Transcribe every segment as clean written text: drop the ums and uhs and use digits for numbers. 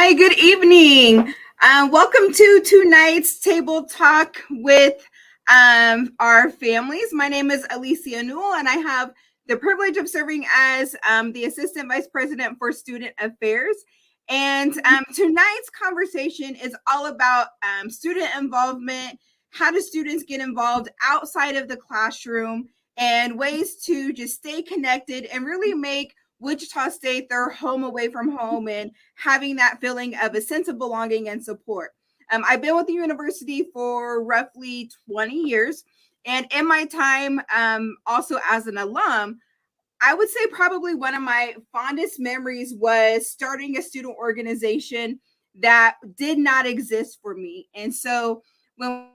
Hi, good evening. Welcome to tonight's table talk with our families. My name is Alicia Newell, and I have the privilege of serving as the Assistant Vice President for Student Affairs. And tonight's conversation is all about student involvement. How do students get involved outside of the classroom, and ways to just stay connected and really make Wichita State their home away from home, and having that feeling of a sense of belonging and support. I've been with the university for roughly 20 years. And in my time, also as an alum, I would say probably one of my fondest memories was starting a student organization that did not exist for me. And so when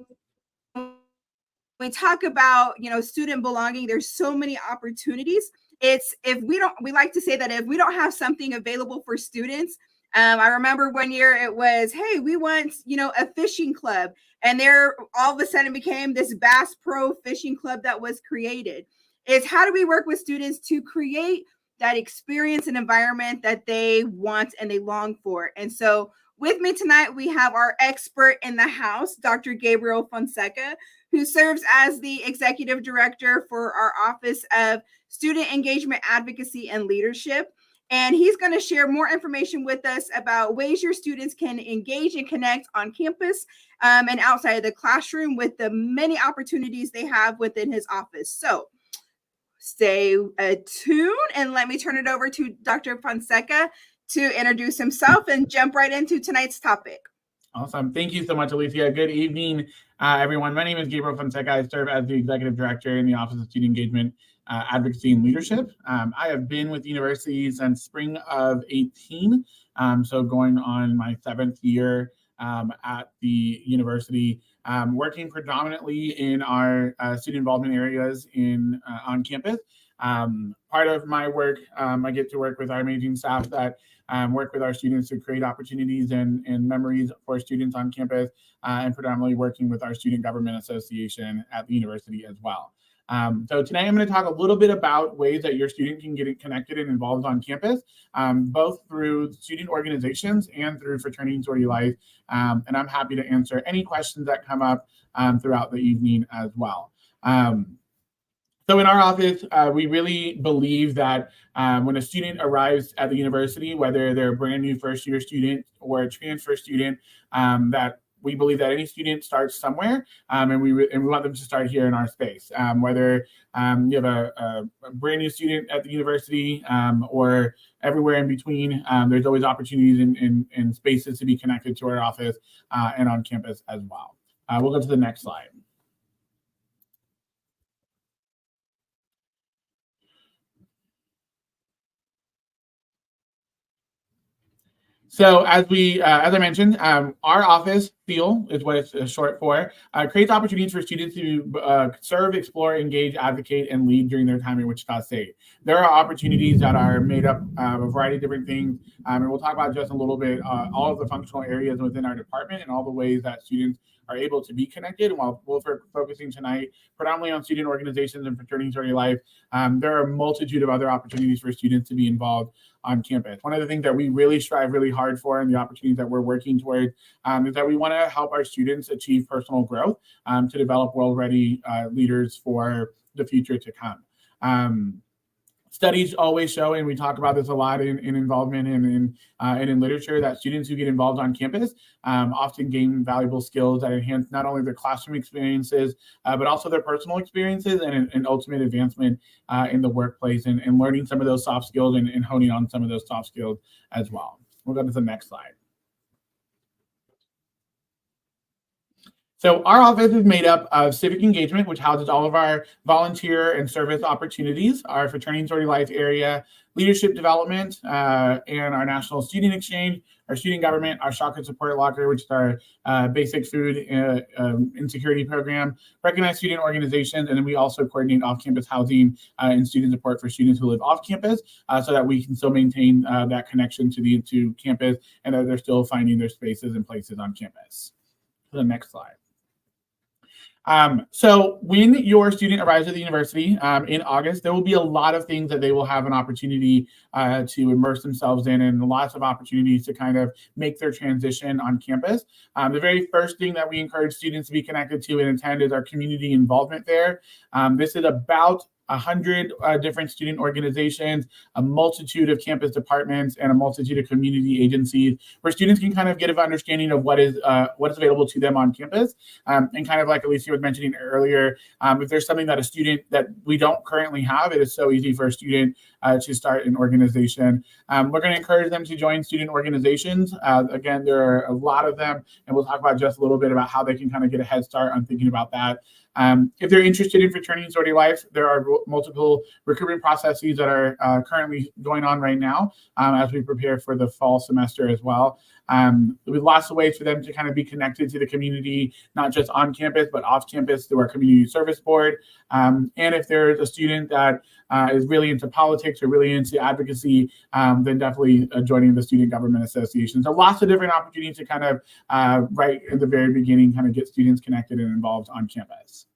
we talk about, student belonging, there's so many opportunities. It's if we don't we like to say that if we don't have something available for students. I remember one year it was, hey, we want a fishing club, and there all of a sudden became this Bass Pro fishing club that was created. Is how do we work with students to create that experience and environment that they want and they long for? And so with me tonight, we have our expert in the house, Dr. Gabriel Fonseca, who serves as the Executive Director for our Office of Student Engagement, Advocacy, and Leadership. And he's going to share more information with us about ways your students can engage and connect on campus and outside of the classroom with the many opportunities they have within his office. So stay tuned, and let me turn it over to Dr. Fonseca to introduce himself and jump right into tonight's topic. Awesome. Thank you so much, Alicia. Good evening, everyone. My name is Gabriel Fonseca. I serve as the Executive Director in the Office of Student Engagement, Advocacy, and Leadership. I have been with the university since spring of 18, so going on my 7th year at the university, working predominantly in our student involvement areas on campus. Part of my work, I get to work with our amazing staff that work with our students to create opportunities and memories for students on campus, and predominantly working with our Student Government Association at the university as well. So tonight I'm going to talk a little bit about ways that your student can get connected and involved on campus, both through student organizations and through Fraternity and Sorority Life. And I'm happy to answer any questions that come up throughout the evening as well. So in our office, we really believe that when a student arrives at the university, whether they're a brand new first-year student or a transfer student, that we believe that any student starts somewhere, and we want them to start here in our space. Whether you have a brand new student at the university or everywhere in between, there's always opportunities and spaces to be connected to our office and on campus as well. We'll go to the next slide. So as I mentioned, our office, FEEL is what it's short for, creates opportunities for students to serve, explore, engage, advocate, and lead during their time in Wichita State. There are opportunities that are made up of a variety of different things, and we'll talk about just a little bit all of the functional areas within our department and all the ways that students are able to be connected. And while we're focusing tonight predominantly on student organizations and Fraternity and Sorority Life, there are a multitude of other opportunities for students to be involved on campus. One of the things that we really strive really hard for, and the opportunities that we're working toward, is that we want to help our students achieve personal growth to develop well-ready leaders for the future to come. Studies always show, and we talk about this a lot in involvement and in literature, that students who get involved on campus often gain valuable skills that enhance not only their classroom experiences, but also their personal experiences and ultimate advancement in the workplace, and learning some of those soft skills and honing on some of those soft skills as well. We'll go to the next slide. So our office is made up of civic engagement, which houses all of our volunteer and service opportunities, our Fraternity and Sorority Life area, leadership development, and our national student exchange, our student government, our shock and support locker, which is our basic food insecurity program, recognized student organizations, and then we also coordinate off-campus housing and student support for students who live off campus, so that we can still maintain that connection to campus, and that they're still finding their spaces and places on campus. To the next slide. So when your student arrives at the university in August, there will be a lot of things that they will have an opportunity to immerse themselves in, and lots of opportunities to kind of make their transition on campus. The very first thing that we encourage students to be connected to and attend is our community involvement fair. This is about 100 different student organizations, a multitude of campus departments, and a multitude of community agencies where students can kind of get an understanding of what is available to them on campus. And kind of like Alicia was mentioning earlier, if there's something that a student that we don't currently have, it is so easy for a student to start an organization. We're going to encourage them to join student organizations. Again, there are a lot of them, and we'll talk about just a little bit about how they can kind of get a head start on thinking about that. If they're interested in fraternity and sorority life, there are multiple recruitment processes that are currently going on right now as we prepare for the fall semester as well. With lots of ways for them to kind of be connected to the community, not just on campus, but off campus through our community service board. And if there's a student that is really into politics or really into advocacy, then definitely joining the Student Government Association. So lots of different opportunities to kind of, right at the very beginning, kind of get students connected and involved on campus.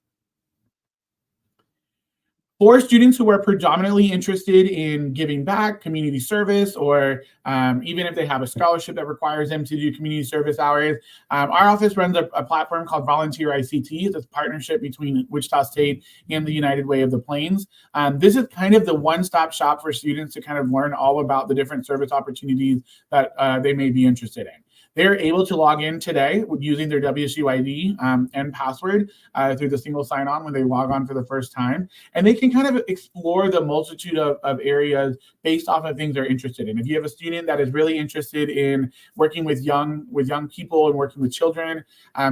For students who are predominantly interested in giving back, community service, or even if they have a scholarship that requires them to do community service hours, our office runs a platform called Volunteer ICT. It's a partnership between Wichita State and the United Way of the Plains. This is kind of the one-stop shop for students to kind of learn all about the different service opportunities that they may be interested in. They're able to log in today using their WSU ID and password through the single sign-on when they log on for the first time. And they can kind of explore the multitude of areas based off of things they're interested in. If you have a student that is really interested in working with young people and working with children,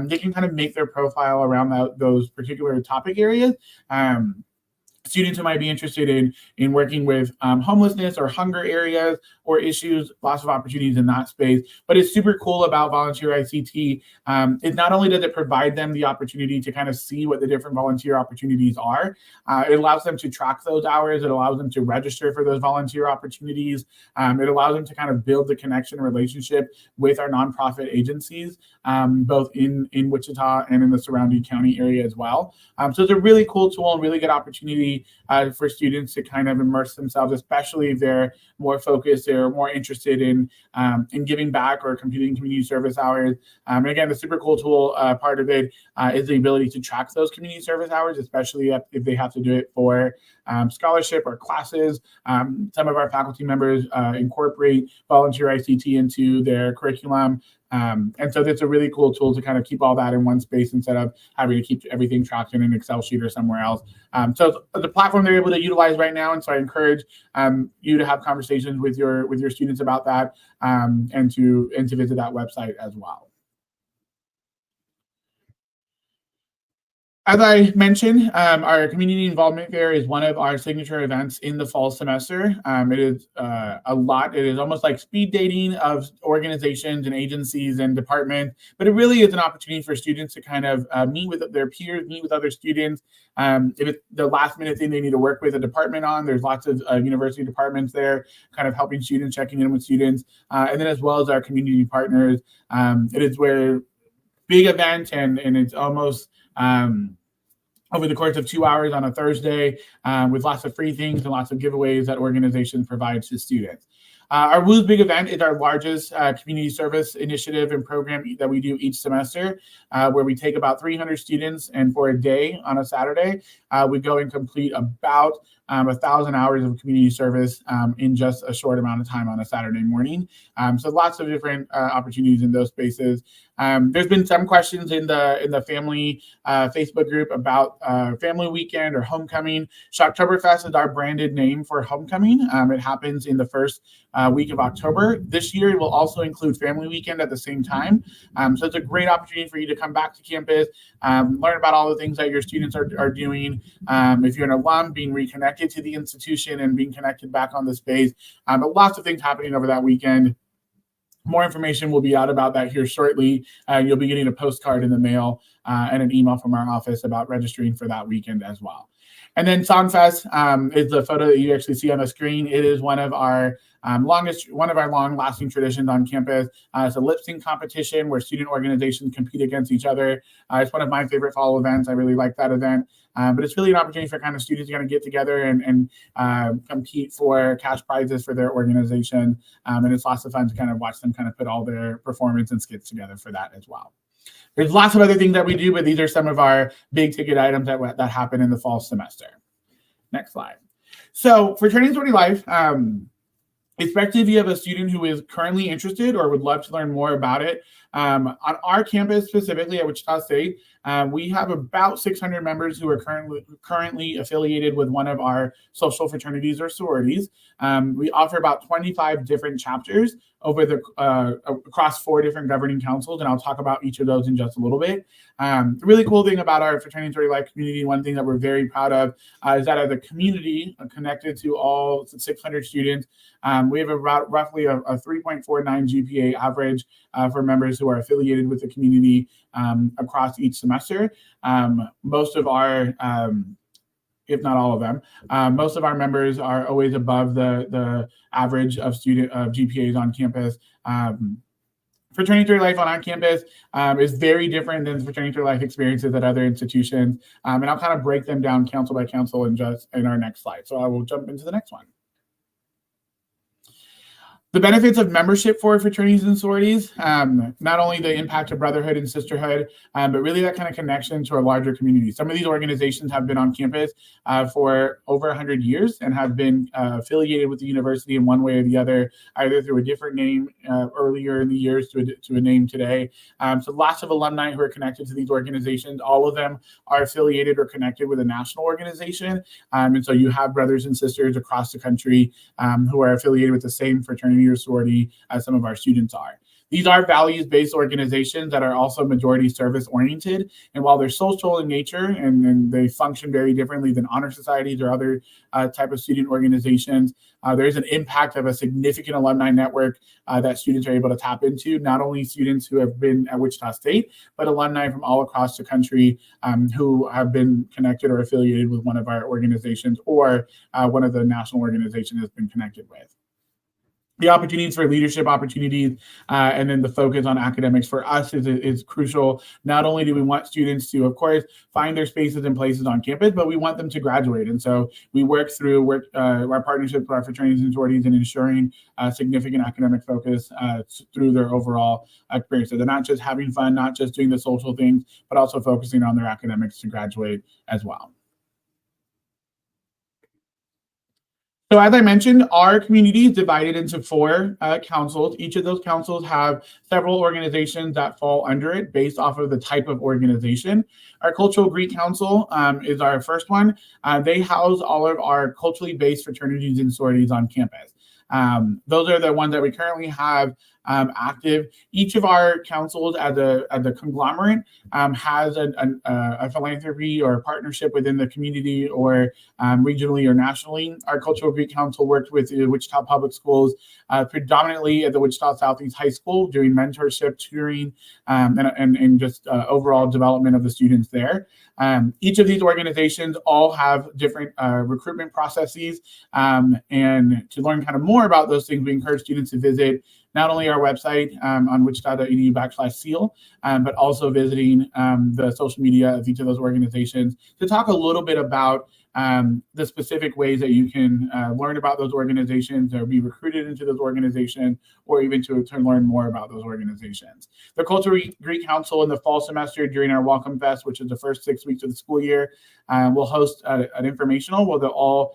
they can kind of make their profile around those particular topic areas. Students who might be interested in working with homelessness or hunger areas or issues, lots of opportunities in that space. But it's super cool about Volunteer ICT. It not only does it provide them the opportunity to kind of see what the different volunteer opportunities are, it allows them to track those hours. It allows them to register for those volunteer opportunities. It allows them to kind of build the connection relationship with our nonprofit agencies, both in Wichita and in the surrounding county area as well. So it's a really cool tool and really good opportunity for students to kind of immerse themselves, especially if they're more focused or more interested in giving back or completing community service hours. And again, the super cool tool part of it is the ability to track those community service hours, especially if they have to do it for scholarship or classes. Some of our faculty members incorporate Volunteer ICT into their curriculum. And so that's a really cool tool to kind of keep all that in one space instead of having to keep everything tracked in an Excel sheet or somewhere else. So the platform they're able to utilize right now. And so I encourage you to have conversations with your students about that and to visit that website as well. As I mentioned, our community involvement fair is one of our signature events in the fall semester. It is a lot. It is almost like speed dating of organizations and agencies and departments, but it really is an opportunity for students to kind of meet with their peers, meet with other students. If it's the last minute thing they need to work with a department on, there's lots of university departments there kind of helping students, checking in with students, and then as well as our community partners. It is where big event and it's almost over the course of 2 hours on a Thursday with lots of free things and lots of giveaways that organizations provide to students. Our WOO's Big Event is our largest community service initiative and program that we do each semester, where we take about 300 students, and for a day on a Saturday, we go and complete about 1,000 hours of community service in just a short amount of time on a Saturday morning. So lots of different opportunities in those spaces. There's been some questions in the family Facebook group about family weekend or homecoming. Shocktoberfest is our branded name for homecoming. It happens in the first week of October. This year, it will also include family weekend at the same time. So it's a great opportunity for you to come back to campus, learn about all the things that your students are doing. If you're an alum, being reconnected to the institution and being connected back on the space. But lots of things happening over that weekend. More information will be out about that here shortly. You'll be getting a postcard in the mail and an email from our office about registering for that weekend as well. And then Songfest is the photo that you actually see on the screen. It is one of our long-lasting traditions on campus. It's a lip sync competition where student organizations compete against each other. It's one of my favorite fall events. I really like that event. But it's really an opportunity for kind of students to get together and compete for cash prizes for their organization. And it's lots of fun to kind of watch them kind of put all their performance and skits together for that as well. There's lots of other things that we do, but these are some of our big ticket items that happen in the fall semester. Next slide. So for Turning Sorority Life, especially if you have a student who is currently interested or would love to learn more about it, on our campus specifically at Wichita State, we have about 600 members who are currently affiliated with one of our social fraternities or sororities. We offer about 25 different chapters over across 4 different governing councils, and I'll talk about each of those in just a little bit. The really cool thing about our Fraternity and Sorority Life community, one thing that we're very proud of, is that as a community connected to all 600 students, we have roughly a 3.49 GPA average for members who are affiliated with the community across each semester. Most of our if not all of them. Most of our members are always above the average of GPAs on campus. Fraternity Sorority Life on campus is very different than Fraternity Sorority Life experiences at other institutions. And I'll kind of break them down council by council in our next slide. So I will jump into the next one. The benefits of membership for fraternities and sororities, not only the impact of brotherhood and sisterhood, but really that kind of connection to a larger community. Some of these organizations have been on campus for over 100 years and have been affiliated with the university in one way or the other, either through a different name earlier in the years to a name today. So lots of alumni who are connected to these organizations. All of them are affiliated or connected with a national organization. And so you have brothers and sisters across the country who are affiliated with the same fraternity or sorority as some of our students are. These are values-based organizations that are also majority service-oriented, and while they're social in nature and they function very differently than honor societies or other type of student organizations, there is an impact of a significant alumni network that students are able to tap into, not only students who have been at Wichita State, but alumni from all across the country who have been connected or affiliated with one of our organizations or one of the national organizations has been connected with. The opportunities for leadership opportunities and then the focus on academics for us is crucial. Not only do we want students to, of course, find their spaces and places on campus, but we want them to graduate. And so we work through our partnerships with our fraternities and sororities and ensuring significant academic focus through their overall experience. So they're not just having fun, not just doing the social things, but also focusing on their academics to graduate as well. So as I mentioned, our community is divided into 4 councils. Each of those councils have several organizations that fall under it based off of the type of organization. Our Cultural Greek Council is our first one. They house all of our culturally based fraternities and sororities on campus. Those are the ones that we currently have active. Each of our councils as a conglomerate has a philanthropy or a partnership within the community or regionally or nationally. Our Cultural Greek Council worked with the Wichita Public Schools, predominantly at the Wichita Southeast High School, doing mentorship, tutoring, and just overall development of the students there. Each of these organizations all have different recruitment processes, and to learn kind of more about those things, we encourage students to visit not only our website on wichita.edu/seal, but also visiting the social media of each of those organizations to talk a little bit about the specific ways that you can learn about those organizations or be recruited into those organizations, or even to learn more about those organizations. The Cultural Greek Council in the fall semester during our Welcome Fest, which is the first 6 weeks of the school year, will host an informational where they'll all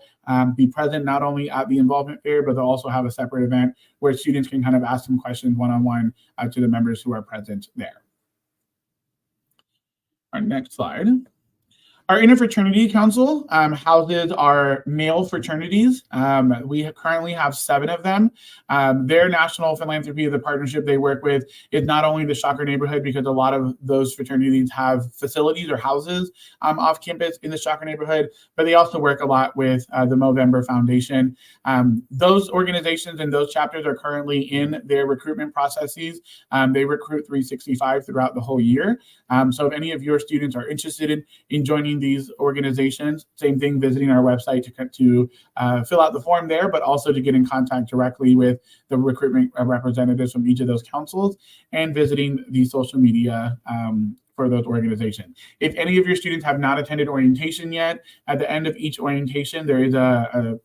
be present not only at the involvement fair, but they'll also have a separate event where students can kind of ask some questions one-on-one to the members who are present there. Our next slide. Our Interfraternity Council houses our male fraternities. We currently have 7 of them. Their national philanthropy, the partnership they work with, is not only the Shocker neighborhood, because a lot of those fraternities have facilities or houses off campus in the Shocker neighborhood, but they also work a lot with the Movember Foundation. Those organizations and those chapters are currently in their recruitment processes. They recruit 365 throughout the whole year. So if any of your students are interested in joining these organizations. Same thing, visiting our website to fill out the form there, but also to get in contact directly with the recruitment representatives from each of those councils, and visiting the social media for those organizations. If any of your students have not attended orientation yet, at the end of each orientation, there is a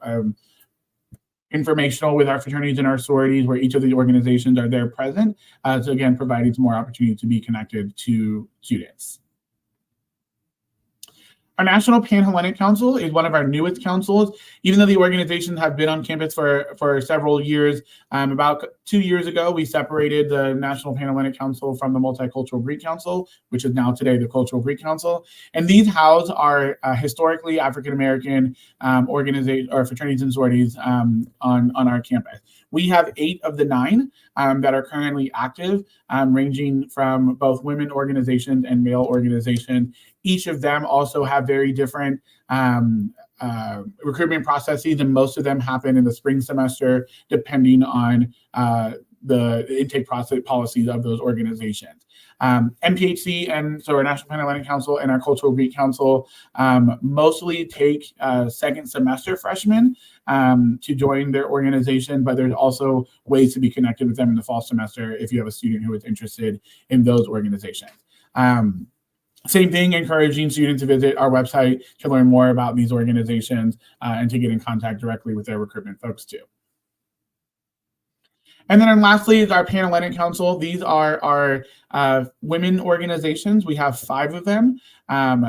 informational with our fraternities and our sororities where each of the organizations are there present. So again, providing some more opportunity to be connected to students. Our National Pan-Hellenic Council is one of our newest councils. Even though the organizations have been on campus for several years, about 2 years ago, we separated the National Pan-Hellenic Council from the Multicultural Greek Council, which is now today the Cultural Greek Council. And these house our historically African-American organizations or fraternities and sororities on our campus. We have 8 of the 9 that are currently active, ranging from both women organizations and male organizations. Each of them also have very different recruitment processes, and most of them happen in the spring semester, depending on the intake process policies of those organizations. NPHC, and so our National Pan-Hellenic Council and our Cultural Greek Council mostly take second semester freshmen to join their organization, but there's also ways to be connected with them in the fall semester if you have a student who is interested in those organizations. Same thing, encouraging students to visit our website to learn more about these organizations and to get in contact directly with their recruitment folks too. And then lastly is our Pan-Hellenic Council. These are our women organizations. We have 5 of them.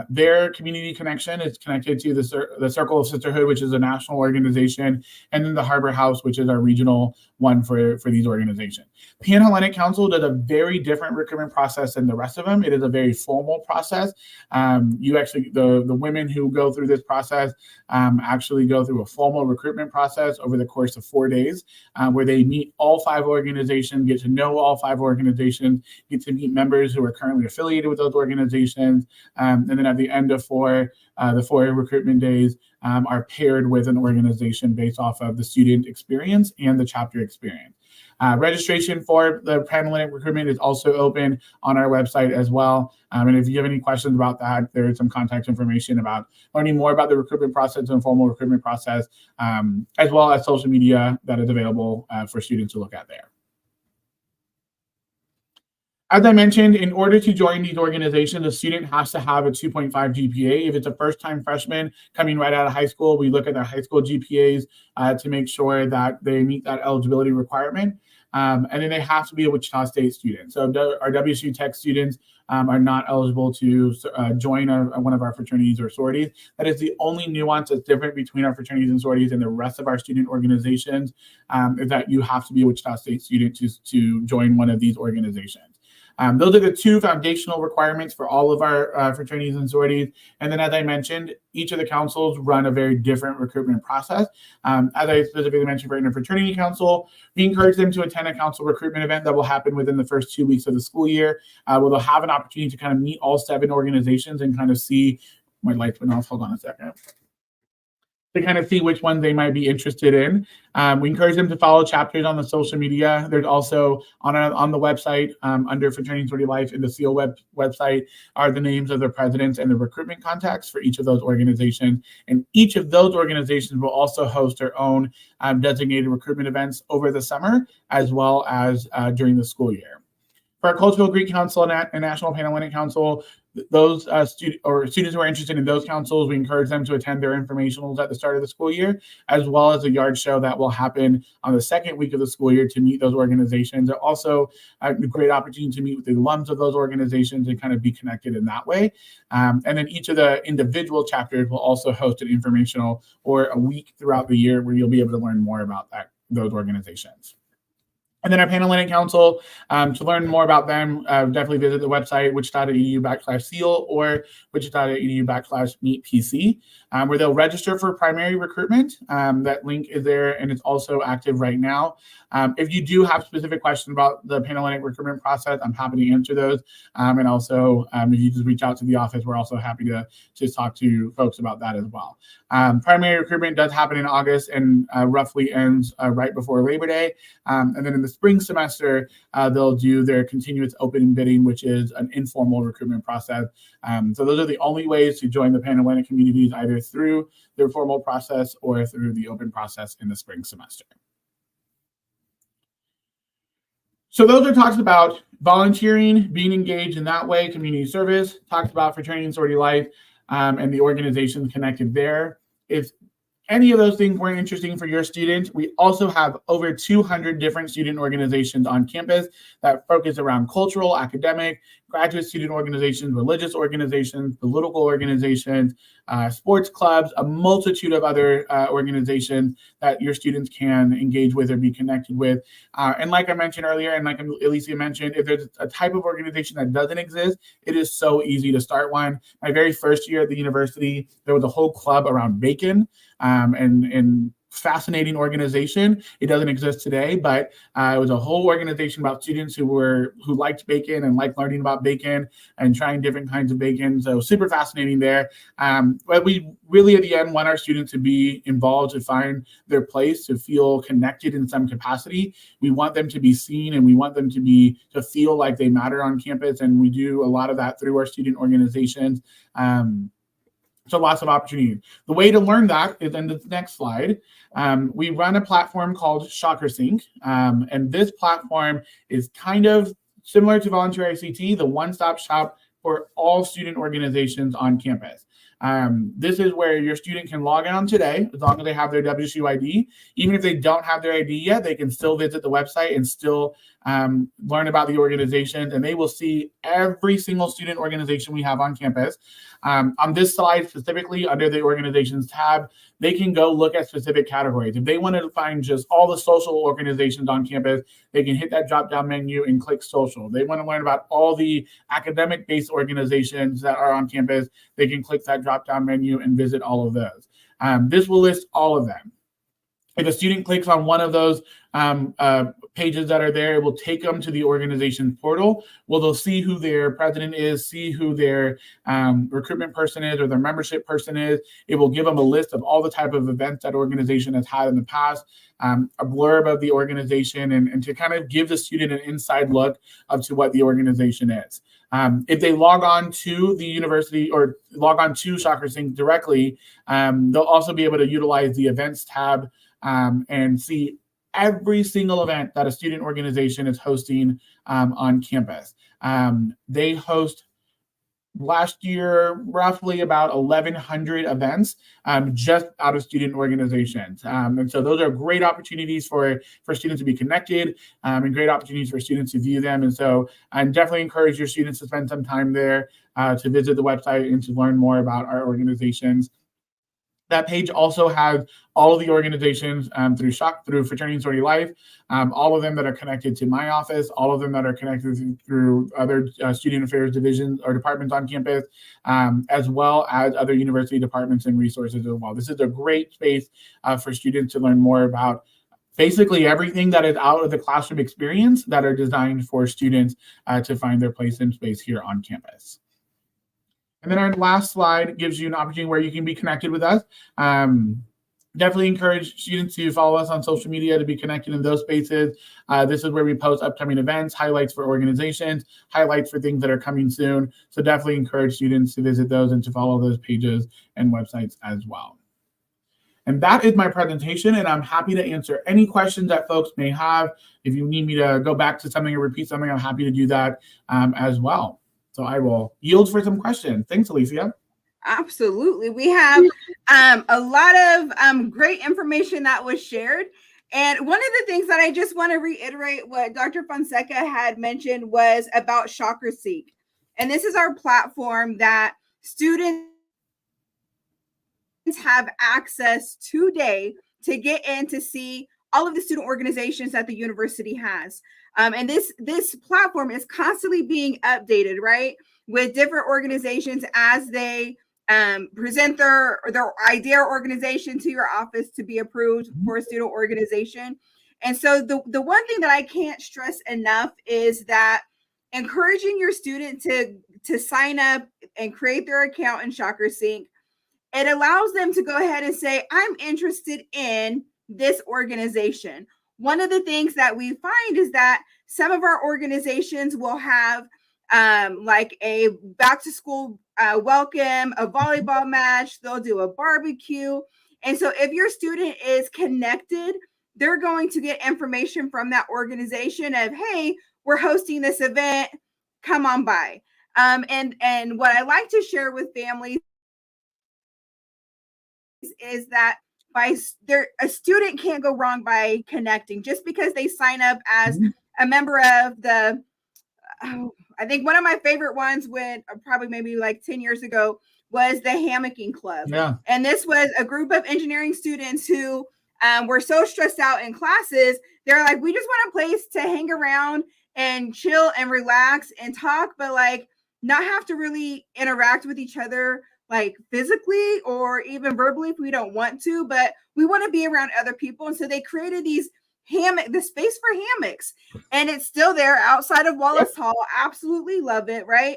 Their community connection is connected to the Circle of Sisterhood, which is a national organization, and then the Harbor House, which is our regional one for these organizations. Pan-Hellenic Council does a very different recruitment process than the rest of them. It is a very formal process. The women who go through this process actually go through a formal recruitment process over the course of 4 days, where they meet all 5 organizations, get to know all 5 organizations, get to meet members who are currently affiliated with those organizations, and then at the end of the 4 recruitment days are paired with an organization based off of the student experience and the chapter experience. Registration for the Pan-Hellenic recruitment is also open on our website as well. And if you have any questions about that, there is some contact information about learning more about the recruitment process and formal recruitment process, as well as social media that is available for students to look at there. As I mentioned, in order to join these organizations, a student has to have a 2.5 GPA. If it's a first-time freshman coming right out of high school, we look at their high school GPAs to make sure that they meet that eligibility requirement. And then they have to be a Wichita State student. So our WSU Tech students are not eligible to join one of our fraternities or sororities. That is the only nuance that's different between our fraternities and sororities and the rest of our student organizations, is that you have to be a Wichita State student to join one of these organizations. Those are the 2 foundational requirements for all of our fraternities and sororities. And then, as I mentioned, each of the councils run a very different recruitment process. As I specifically mentioned for Interfraternity Council, we encourage them to attend a council recruitment event that will happen within the first 2 weeks of the school year, where they'll have an opportunity to kind of meet all 7 organizations and kind of see, my lights went off, hold on a second, to kind of see which one they might be interested in. We encourage them to follow chapters on the social media. There's also on the website, under Fraternity and Sorority Life in the SEAL website, are the names of the presidents and the recruitment contacts for each of those organizations. And each of those organizations will also host their own designated recruitment events over the summer, as well as during the school year. For our Cultural Greek Council and National Pan-Hellenic Council, those students who are interested in those councils, we encourage them to attend their informationals at the start of the school year, as well as a yard show that will happen on the second week of the school year to meet those organizations. They're also a great opportunity to meet with the alums of those organizations and kind of be connected in that way. And then each of the individual chapters will also host an informational or a week throughout the year where you'll be able to learn more about those organizations. And then our Pan-Hellenic Council, to learn more about them, definitely visit the website, wichita.edu/seal or wichita.edu/meetpc, where they'll register for primary recruitment. That link is there and it's also active right now. If you do have specific questions about the Pan-Hellenic recruitment process, I'm happy to answer those. And also, if you just reach out to the office, we're also happy to talk to folks about that as well. Primary recruitment does happen in August and roughly ends right before Labor Day. And then in the spring semester, they'll do their continuous open bidding, which is an informal recruitment process. So those are the only ways to join the Pan-Atlantic communities, either through their formal process or through the open process in the spring semester. So those are talks about volunteering, being engaged in that way, community service, talked about fraternity and sorority life, and the organizations connected there. If any of those things weren't interesting for your student, we also have over 200 different student organizations on campus that focus around cultural, academic, graduate student organizations, religious organizations, political organizations, sports clubs, a multitude of other organizations that your students can engage with or be connected with. And like I mentioned earlier, and like Alicia mentioned, if there's a type of organization that doesn't exist, it is so easy to start one. My very first year at the university, there was a whole club around bacon, and fascinating organization. It doesn't exist today, but it was a whole organization about students who liked bacon and liked learning about bacon and trying different kinds of bacon. So super fascinating there. But we really at the end want our students to be involved, to find their place, to feel connected in some capacity. We want them to be seen, and we want them to feel like they matter on campus. And we do a lot of that through our student organizations. So lots of opportunity. The way to learn that is in the next slide. We run a platform called ShockerSync, and this platform is kind of similar to Volunteer ICT, the one-stop shop for all student organizations on campus. This is where your student can log on today, as long as they have their WSU ID. Even if they don't have their ID yet, they can still visit the website and still learn about the organizations, and they will see every single student organization we have on campus. On this slide specifically, under the organizations tab, they can go look at specific categories. If they wanted to find just all the social organizations on campus, they can hit that drop-down menu and click social. They want to learn about all the academic-based organizations that are on campus, they can click that drop-down menu and visit all of those. This will list all of them. If a student clicks on one of those pages that are there, it will take them to the organization portal, where they'll see who their president is, see who their recruitment person is, or their membership person is. It will give them a list of all the type of events that organization has had in the past, a blurb of the organization, and to kind of give the student an inside look up to what the organization is. If they log on to the university or log on to ShockerSync directly, they'll also be able to utilize the events tab and see every single event that a student organization is hosting on campus. They host last year roughly about 1,100 events just out of student organizations. And so those are great opportunities for students to be connected and great opportunities for students to view them. And so I definitely encourage your students to spend some time there to visit the website and to learn more about our organizations. That page also has all of the organizations through Fraternity and Sorority Life, all of them that are connected to my office, all of them that are connected through other student affairs divisions or departments on campus, as well as other university departments and resources as well. This is a great space for students to learn more about basically everything that is out of the classroom experience that are designed for students to find their place in space here on campus. And then our last slide gives you an opportunity where you can be connected with us. Definitely encourage students to follow us on social media to be connected in those spaces. This is where we post upcoming events, highlights for organizations, highlights for things that are coming soon. So definitely encourage students to visit those and to follow those pages and websites as well. And that is my presentation, and I'm happy to answer any questions that folks may have. If you need me to go back to something or repeat something, I'm happy to do that as well. So I will yield for some questions. Thanks, Alicia. Absolutely. We have a lot of great information that was shared. And one of the things that I just want to reiterate what Dr. Fonseca had mentioned was about ShockerSync. And this is our platform that students have access today to get in to see all of the student organizations that the university has. And this platform is constantly being updated, right? With different organizations as they present their idea or organization to your office to be approved for a student organization. And so the one thing that I can't stress enough is that encouraging your student to sign up and create their account in ShockerSync, it allows them to go ahead and say, I'm interested in this organization, one of the things that we find is that some of our organizations will have like a back to school welcome, a volleyball match, they'll do a barbecue. And so if your student is connected, they're going to get information from that organization of, hey, we're hosting this event, come on by. And what I like to share with families is that a student can't go wrong by connecting just because they sign up as a member of the I think one of my favorite ones when probably maybe like 10 years ago was the Hammocking Club. Yeah. And this was a group of engineering students who were so stressed out in classes. They're like, we just want a place to hang around and chill and relax and talk, but like not have to really interact with each other like physically or even verbally if we don't want to, but we want to be around other people. And so they created the space for hammocks, and it's still there outside of Wallace Hall. Absolutely love it, right?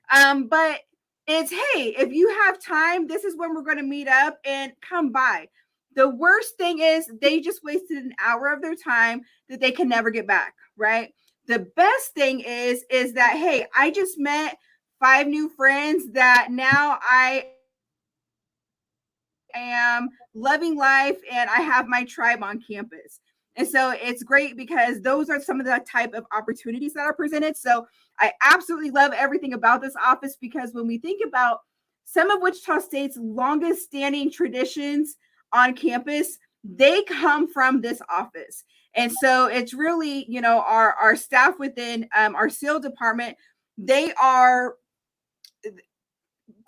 But it's, hey, if you have time, this is when we're going to meet up and come by. The worst thing is they just wasted an hour of their time that they can never get back, right? The best thing is that, hey, I just met 5 new friends that now I am loving life and I have my tribe on campus. And so it's great because those are some of the type of opportunities that are presented. So I absolutely love everything about this office, because when we think about some of Wichita State's longest standing traditions on campus, they come from this office. And so it's really, our staff within our SEAL department, they are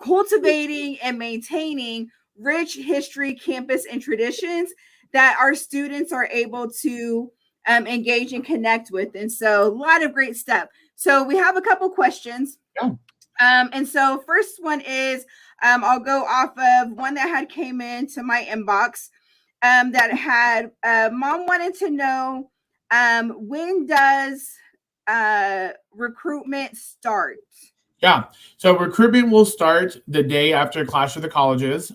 cultivating and maintaining rich history, campus, and traditions that our students are able to engage and connect with. And so a lot of great stuff. So we have a couple questions. Yeah. And so first one is, I'll go off of one that had came into my inbox that had, mom wanted to know, when does recruitment start? Yeah, so recruitment will start the day after Clash of the Colleges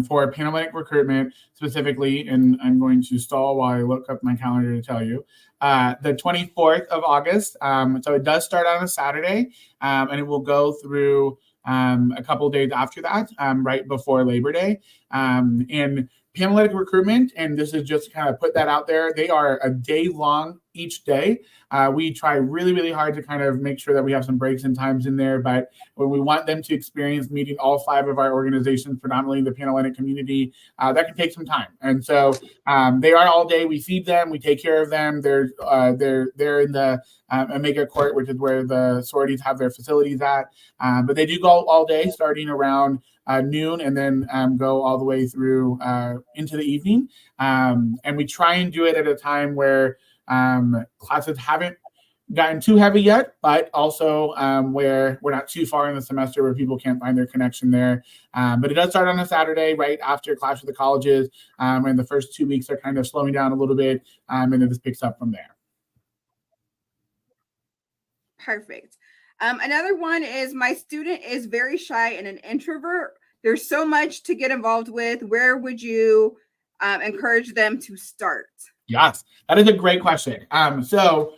for Panhellenic recruitment specifically, and I'm going to stall while I look up my calendar to tell you. The 24th of August, so it does start on a Saturday, and it will go through a couple of days after that, right before Labor Day. And Panhellenic recruitment, and this is just kind of put that out there, they are a day long each day. We try really, really hard to kind of make sure that we have some breaks and times in there, but when we want them to experience meeting all 5 of our organizations, predominantly the Panhellenic community, that can take some time. And so they are all day. We feed them, we take care of them. They're in the Omega Court, which is where the sororities have their facilities at. But they do go all day, starting around noon, and then go all the way through into the evening. And we try and do it at a time where classes haven't gotten too heavy yet, but also where we're not too far in the semester where people can't find their connection there. But it does start on a Saturday right after Clash of the Colleges, and the first 2 weeks are kind of slowing down a little bit, and then this picks up from there. Perfect. Another one is, my student is very shy and an introvert. There's so much to get involved with. Where would you encourage them to start? Yes, that is a great question. So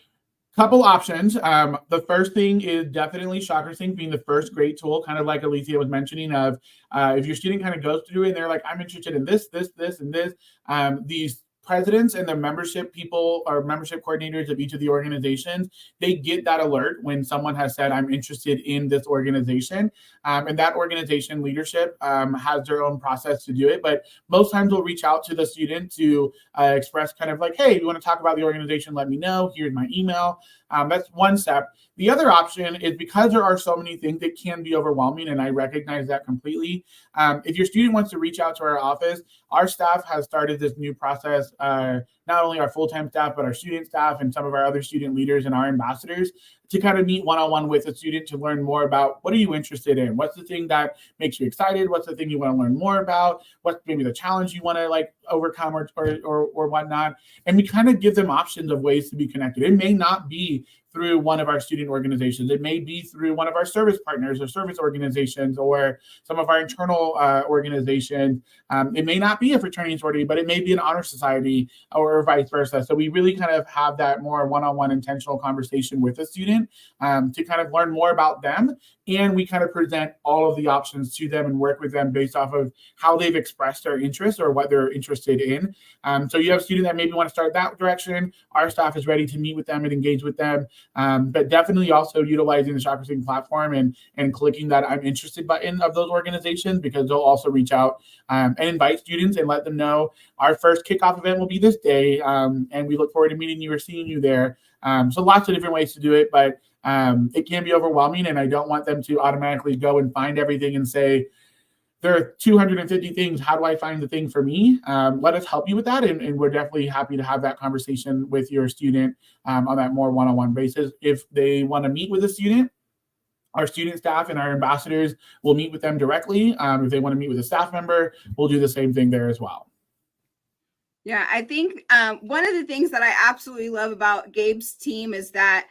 couple options. The first thing is definitely ShockerSync being the first great tool, kind of like Alicia was mentioning, of if your student kind of goes through it and they're like, I'm interested in this, and this, these presidents and the membership people or membership coordinators of each of the organizations, they get that alert when someone has said, I'm interested in this organization. And that organization leadership has their own process to do it. But most times we'll reach out to the student to express kind of like, hey, if you want to talk about the organization, let me know. Here's my email. That's one step. The other option is, because there are so many things that can be overwhelming, and I recognize that completely. If your student wants to reach out to our office, our staff has started this new process, not only our full-time staff, but our student staff and some of our other student leaders and our ambassadors, to kind of meet one-on-one with a student to learn more about, what are you interested in? What's the thing that makes you excited? What's the thing you want to learn more about? What's maybe the challenge you want to like overcome or whatnot? And we kind of give them options of ways to be connected. It may not be through one of our student organizations. It may be through one of our service partners or service organizations or some of our internal organizations. It may not be a fraternity sorority, but it may be an honor society or or vice versa. So we really kind of have that more one-on-one intentional conversation with a student to kind of learn more about them. And we kind of present all of the options to them and work with them based off of how they've expressed their interest or what they're interested in. So you have a student that maybe want to start that direction. Our staff is ready to meet with them and engage with them, but definitely also utilizing the Chakra Sync platform and clicking that I'm interested button of those organizations, because they'll also reach out and invite students and let them know our first kickoff event will be this day, and we look forward to meeting you or seeing you there. So lots of different ways to do it, but it can be overwhelming, and I don't want them to automatically go and find everything and say, there are 250 things. How do I find the thing for me? Let us help you with that. And we're definitely happy to have that conversation with your student on that more one-on-one basis. If they want to meet with a student, our student staff and our ambassadors will meet with them directly. If they want to meet with a staff member, we'll do the same thing there as well. Yeah, I think one of the things that I absolutely love about Gabe's team is that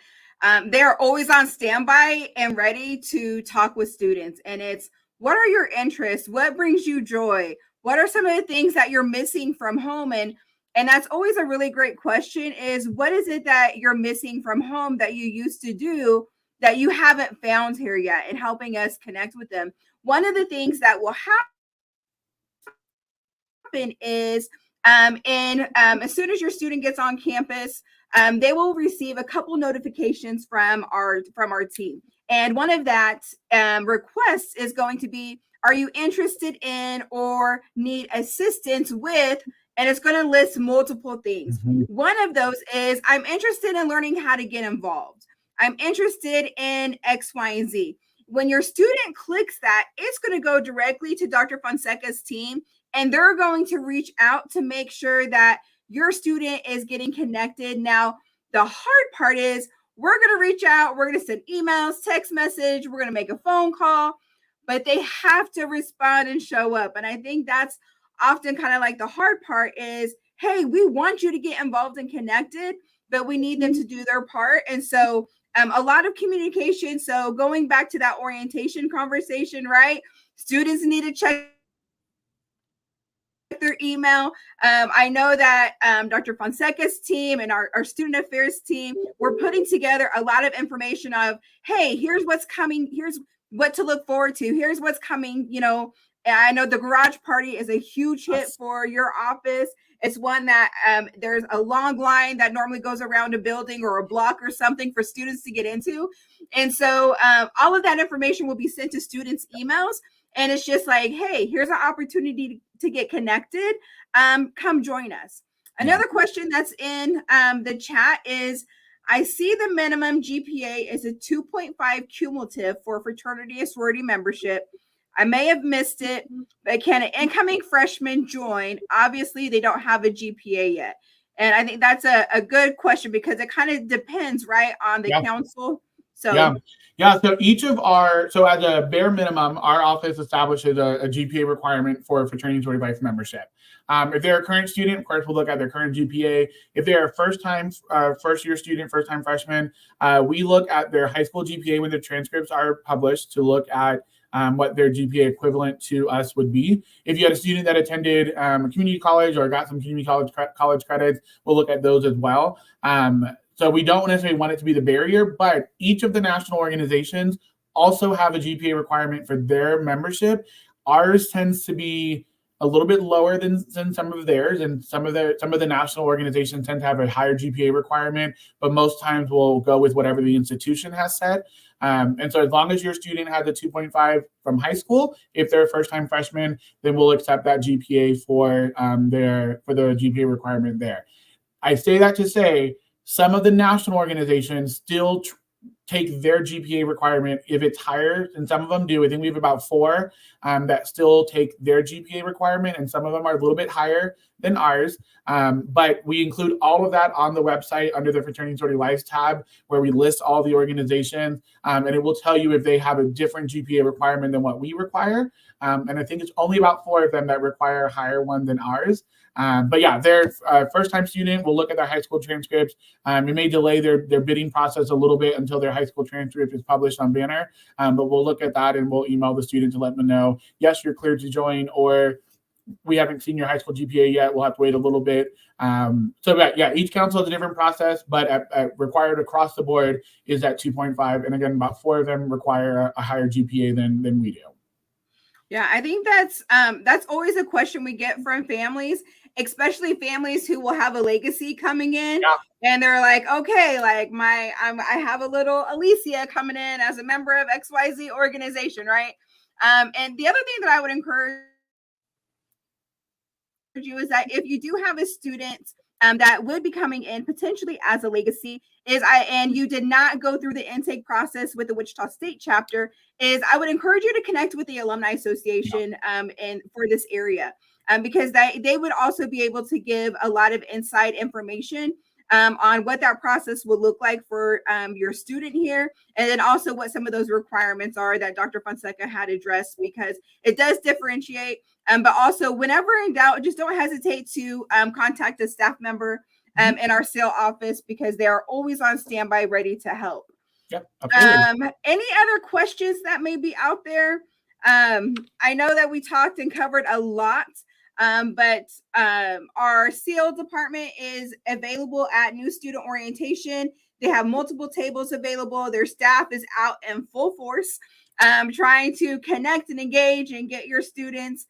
they're always on standby and ready to talk with students. And it's, what are your interests? What brings you joy? What are some of the things that you're missing from home? And that's always a really great question, is what is it that you're missing from home that you used to do that you haven't found here yet, and helping us connect with them. One of the things that will happen is as soon as your student gets on campus, they will receive a couple notifications from our team. And one of that requests is going to be, are you interested in or need assistance with, and it's going to list multiple things. Mm-hmm. One of those is, I'm interested in learning how to get involved. I'm interested in X, Y, and Z. When your student clicks that, it's going to go directly to Dr. Fonseca's team, and they're going to reach out to make sure that your student is getting connected. Now, the hard part is, we're going to reach out, we're going to send emails, text message, we're going to make a phone call, but they have to respond and show up. And I think that's often kind of like the hard part is, hey, we want you to get involved and connected, but we need them to do their part. And so a lot of communication. So going back to that orientation conversation, right? Students need to check their email. I know that Dr. Fonseca's team and our student affairs team, we're putting together a lot of information of, hey, here's what's coming. Here's what to look forward to. Here's what's coming. You know, I know the garage party is a huge hit for your office. It's one that there's a long line that normally goes around a building or a block or something for students to get into. And so all of that information will be sent to students' emails. And it's just like, hey, here's an opportunity to get connected. Come join us. Another question that's in the chat is, I see the minimum GPA is a 2.5 cumulative for fraternity and sorority membership. I may have missed it, but can an incoming freshman join? Obviously, they don't have a GPA yet. And I think that's a good question, because it kind of depends, right, on the council. So So each of so as a bare minimum, our office establishes a GPA requirement for fraternity and sorority life membership. If they're a current student, of course, we'll look at their current GPA. If they're a first-year student, first-time freshman, we look at their high school GPA when their transcripts are published to look at what their GPA equivalent to us would be. If you had a student that attended a community college or got some community college credits, we'll look at those as well. So we don't necessarily want it to be the barrier, but each of the national organizations also have a GPA requirement for their membership. Ours tends to be a little bit lower than some of theirs, and some of the national organizations tend to have a higher GPA requirement, but most times we'll go with whatever the institution has said. And so as long as your student has a 2.5 from high school, if they're a first-time freshman, then we'll accept that GPA for the GPA requirement there. I say that to say, some of the national organizations still take their GPA requirement if it's higher, and some of them do. I think we have about 4 that still take their GPA requirement, and some of them are a little bit higher than ours. But we include all of that on the website under the Fraternity and Sorority Life tab, where we list all the organizations, and it will tell you if they have a different GPA requirement than what we require. And I think it's only about 4 of them that require a higher one than ours. But yeah, their first-time student will look at their high school transcripts. It may delay their bidding process a little bit until their high school transcript is published on Banner. But we'll look at that and we'll email the student to let them know, yes, you're cleared to join, or we haven't seen your high school GPA yet. We'll have to wait a little bit. Each council has a different process, but at required across the board is at 2.5. And again, about 4 of them require a higher GPA than we do. Yeah, I think that's always a question we get from families, especially families who will have a legacy coming in, and they're like, okay, like I have a little Alicia coming in as a member of XYZ organization, right? And the other thing that I would encourage you is that if you do have a student that would be coming in potentially as a legacy, and you did not go through the intake process with the Wichita State chapter, I would encourage you to connect with the Alumni Association and for this area, because they would also be able to give a lot of inside information on what that process will look like for your student here, and then also what some of those requirements are that Dr. Fonseca had addressed, because it does differentiate. But also, whenever in doubt, just don't hesitate to contact a staff member in our SAIL office, because they are always on standby, ready to help. Yep, absolutely. Any other questions that may be out there? I know that we talked and covered a lot. But our SEAL department is available at New Student Orientation. They have multiple tables available. Their staff is out in full force, trying to connect and engage and get your students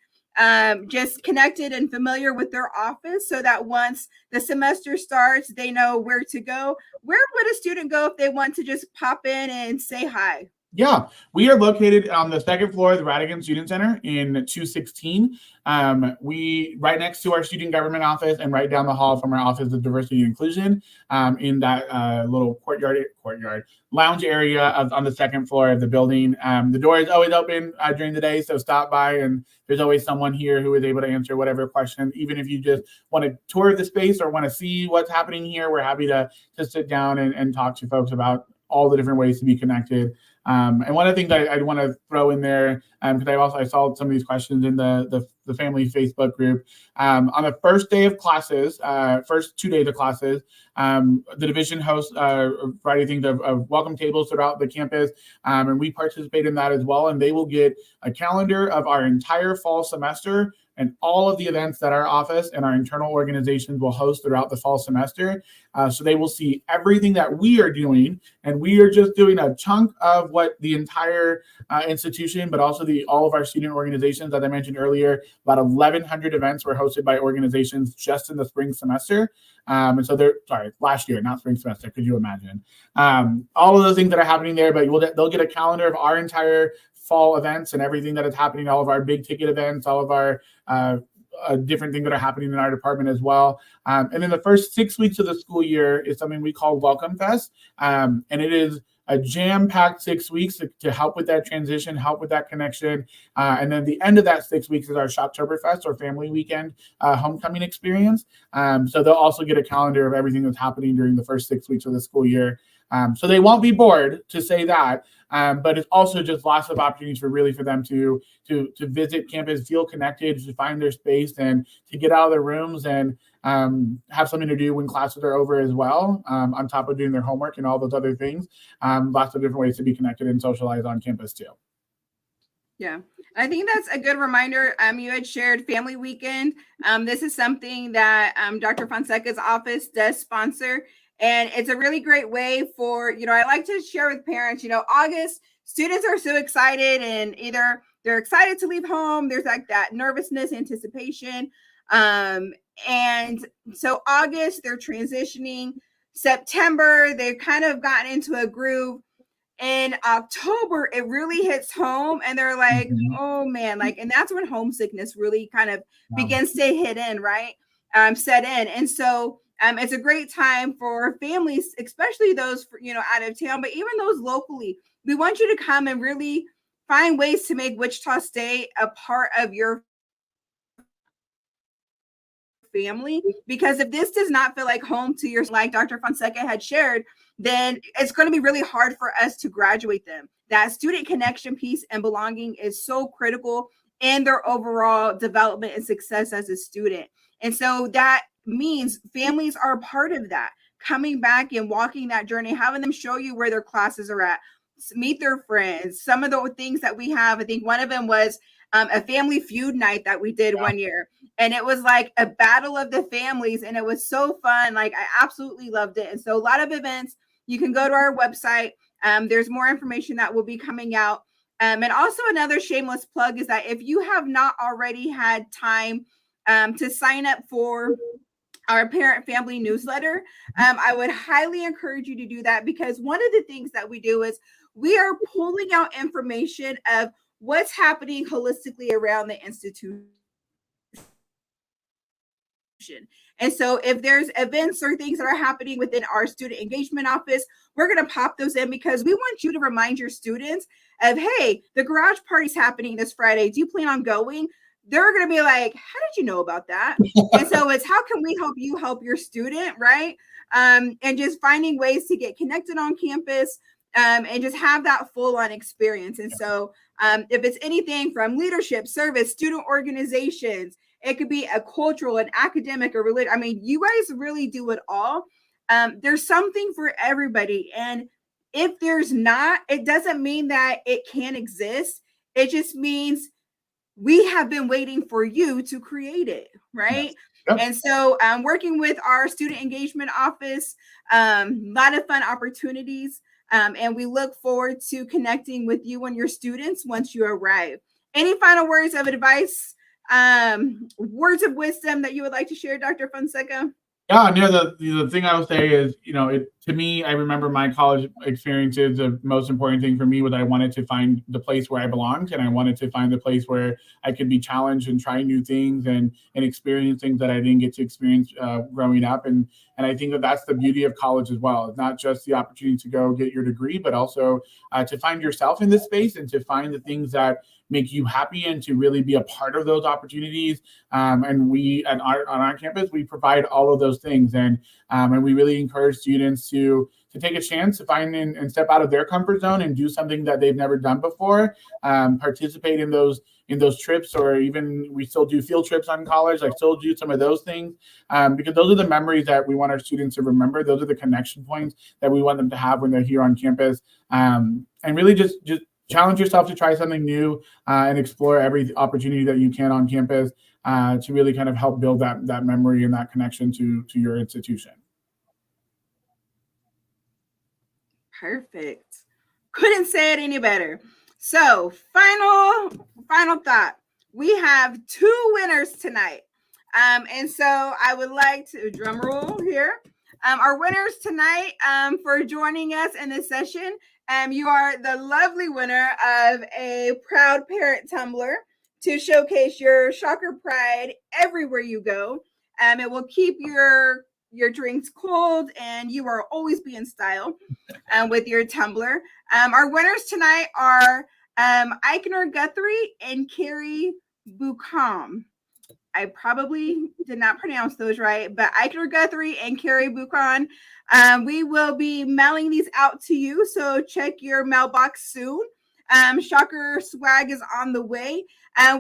just connected and familiar with their office, so that once the semester starts, they know where to go. Where would a student go if they want to just pop in and say hi? Yeah, we are located on the second floor of the Radigan Student Center in 216. We right next to our student government office and right down the hall from our Office of Diversity and Inclusion, in that little courtyard lounge area on the second floor of the building. The door is always open during the day, so stop by, and there's always someone here who is able to answer whatever question. Even if you just want to tour the space or want to see what's happening here, we're happy to sit down and talk to folks about all the different ways to be connected. And one of the things I want to throw in there, because I saw some of these questions in the family Facebook group. On the first day of classes, first 2 days of classes, the division hosts a variety of welcome tables throughout the campus, and we participate in that as well. And they will get a calendar of our entire fall semester and all of the events that our office and our internal organizations will host throughout the fall semester. So they will see everything that we are doing, and we are just doing a chunk of what the entire institution, but also all of our student organizations, as I mentioned earlier, about 1,100 events were hosted by organizations just in the spring semester. And so last year, not spring semester, could you imagine? All of those things that are happening there, but they'll get a calendar of our entire fall events and everything that is happening, all of our big ticket events, all of our different things that are happening in our department as well. And then the first 6 weeks of the school year is something we call Welcome Fest. And it is a jam-packed 6 weeks to help with that transition, help with that connection. And then the end of that 6 weeks is our Shoptoberfest, or family weekend homecoming experience. So they'll also get a calendar of everything that's happening during the first 6 weeks of the school year. So they won't be bored, to say that. But it's also just lots of opportunities for them to visit campus, feel connected, to find their space, and to get out of their rooms and have something to do when classes are over as well, on top of doing their homework and all those other things. Lots of different ways to be connected and socialize on campus too. Yeah, I think that's a good reminder. You had shared Family Weekend. This is something that Dr. Fonseca's office does sponsor. And it's a really great way for, I like to share with parents, August, students are so excited, and either they're excited to leave home, there's like that nervousness, anticipation. And so August, they're transitioning. September, they've kind of gotten into a groove. In October, it really hits home, and they're like, oh man, and that's when homesickness really kind of begins to hit in, right? Set in. And so it's a great time for families, especially those, out of town, but even those locally. We want you to come and really find ways to make Wichita State a part of your family, because if this does not feel like home to your, like Dr. Fonseca had shared, then it's going to be really hard for us to graduate them. That student connection piece and belonging is so critical in their overall development and success as a student. And so that means families are a part of that, coming back and walking that journey, having them show you where their classes are at, meet their friends. Some of the things that we have, I think one of them was a Family Feud night that we did one year. And it was like a battle of the families, and it was so fun. Like, I absolutely loved it. And so a lot of events, you can go to our website. There's more information that will be coming out. And also another shameless plug is that if you have not already had time to sign up for our parent family newsletter, I would highly encourage you to do that, because one of the things that we do is we are pulling out information of what's happening holistically around the institution. And so if there's events or things that are happening within our student engagement office, we're going to pop those in, because we want you to remind your students of, hey, the garage party's happening this Friday. Do you plan on going? They're going to be like, how did you know about that? And so it's, how can we help you help your student, right? And just finding ways to get connected on campus, and just have that full-on experience. And so if it's anything from leadership, service, student organizations, it could be a cultural, an academic, or religious. I mean, you guys really do it all. There's something for everybody. And if there's not, it doesn't mean that it can't exist. It just means we have been waiting for you to create it, right? Yes. Yep. And so working with our student engagement office, a lot of fun opportunities. And we look forward to connecting with you and your students once you arrive. Any final words of advice, words of wisdom that you would like to share, Dr. Fonseca? Yeah, no, the thing I would say is, to me, I remember my college experiences. The most important thing for me was I wanted to find the place where I belonged, and I wanted to find the place where I could be challenged and try new things and experience things that I didn't get to experience growing up. And I think that that's the beauty of college as well. It's not just the opportunity to go get your degree, but also to find yourself in this space and to find the things that make you happy and to really be a part of those opportunities. And we on our campus, we provide all of those things. And we really encourage students to take a chance to find and step out of their comfort zone and do something that they've never done before. Participate in those trips, or even we still do field trips on college. I still do some of those things because those are the memories that we want our students to remember. Those are the connection points that we want them to have when they're here on campus. And really just challenge yourself to try something new and explore every opportunity that you can on campus to really kind of help build that memory and that connection to your institution. Perfect. Couldn't say it any better. So final thought. We have 2 winners tonight. And so I would like to drum roll here. Our winners tonight for joining us in this session. You are the lovely winner of a Proud Parent tumbler to showcase your Shocker pride everywhere you go. It will keep your drinks cold, and you are always be in style with your tumbler. Our winners tonight are Eichner Guthrie and Carrie Bucom. I probably did not pronounce those right, but Eichner Guthrie and Carrie Buchan. We will be mailing these out to you, so check your mailbox soon. Shocker swag is on the way.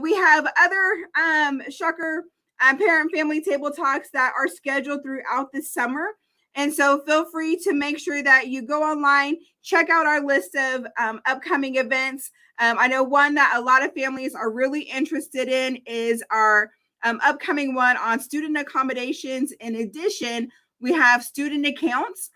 We have other Shocker parent family table talks that are scheduled throughout the summer. And so feel free to make sure that you go online, check out our list of upcoming events. I know one that a lot of families are really interested in is our upcoming one on student accommodations. In addition, we have student accounts,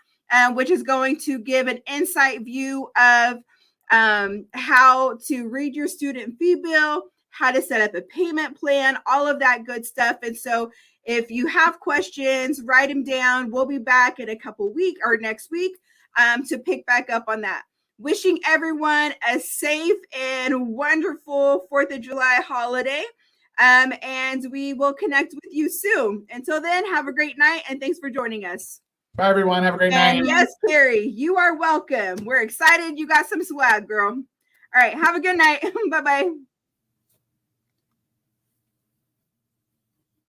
which is going to give an insight view of how to read your student fee bill, how to set up a payment plan, all of that good stuff. And so if you have questions, write them down. We'll be back in a couple weeks or next week to pick back up on that. Wishing everyone a safe and wonderful 4th of July holiday. And we will connect with you soon. Until then, have a great night, and thanks for joining us. Bye, everyone. Have a great night. And yes, Carrie, you are welcome. We're excited. You got some swag, girl. All right. Have a good night. Bye-bye.